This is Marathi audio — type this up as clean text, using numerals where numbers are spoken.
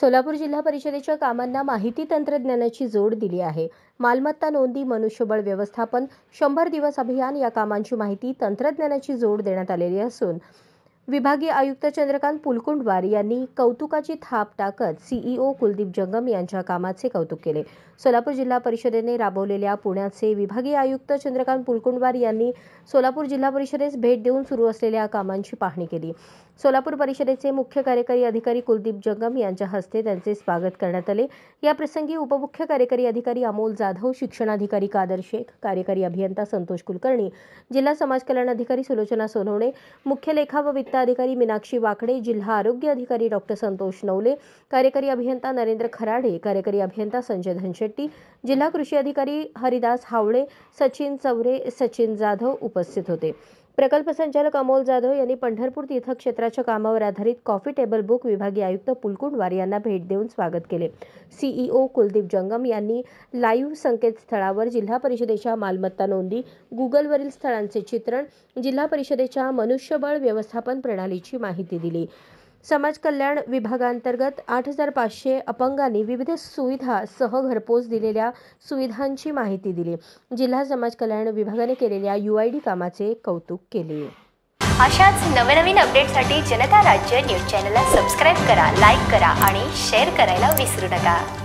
सोलापूर जिल्हा परिषदेच्या कामांना माहिती तंत्रज्ञानाची जोड दिली आहे। मालमत्ता नोंदी, मनुष्यबळ व्यवस्थापन, 100 दिवस अभियान या कामांची माहिती तंत्रज्ञानाची जोड देण्यात आलेली असून विभागीय आयुक्त चंद्रकांत पुलकुंडवार यांनी कौतुकाची थाप टाकत सीईओ कुलदीप जंगम यांच्या कामाचे कौतुक केले। सोलापूर जिल्हा परिषदेने राबवलेल्या पुण्याचे विभागीय आयुक्त चंद्रकांत पुलकुंडवार यांनी सोलापूर जिल्हा परिषदेस भेट देऊन सुरू असलेल्या कामांची पाहणी केली। सोलापूर परिषदेचे मुख्य कार्यकारी अधिकारी कुलदीप जंगम यांच्या हस्ते त्यांचे स्वागत करण्यात आले। या प्रसंगी उपमुख्य कार्यकारी अधिकारी अमोल जाधव, शिक्षणाधिकारी कादर शेख, कार्यकारी अभियंता संतोष कुलकर्णी, जिल्हा समाज कल्याण अधिकारी सुलोचना सोनवणे, मुख्य लेखा व वित्त अधिकारी मीनाक्षी वाकडे, जिल्हा आरोग्य अधिकारी डॉक्टर संतोष नवले, कार्यकारी अभियंता नरेंद्र खराडे, कार्यकारी अभियंता संजय धनशेट्टी, जिल्हा कृषी अधिकारी हरिदास हावळे, सचिन चौरे, सचिन जाधव उपस्थित होते। प्रकल्प संचालक अमोल जाधव यांनी पंढरपूर तीर्थक्षेत्राच्या कामावर आधारित कॉफी टेबल बुक विभागीय आयुक्त पुलकुंडवार यांना भेट देऊन स्वागत केले। सीईओ कुलदीप जंगम यांनी लाईव्ह संकेतस्थळावर जिल्हा परिषदेच्या मालमत्ता नोंदी, गुगलवरील स्थळांचे चित्रण, जिल्हा परिषदेच्या मनुष्यबळ व्यवस्थापन प्रणालीची माहिती दिली। समाज कल्याण विभागांतर्गत 8500 अपंगांनी विविध सुविधा सह घरपोच दिलेल्या सुविधांची माहिती दिली। जिल्हा समाज कल्याण विभागाने केलेल्या UID कामाचे कौतुक केले। अशाच नवनवीन अपडेटसाठी जनता राज्य न्यूज चॅनलला सबस्क्राइब करा, लाईक करा आणि शेअर करायला विसरू नका।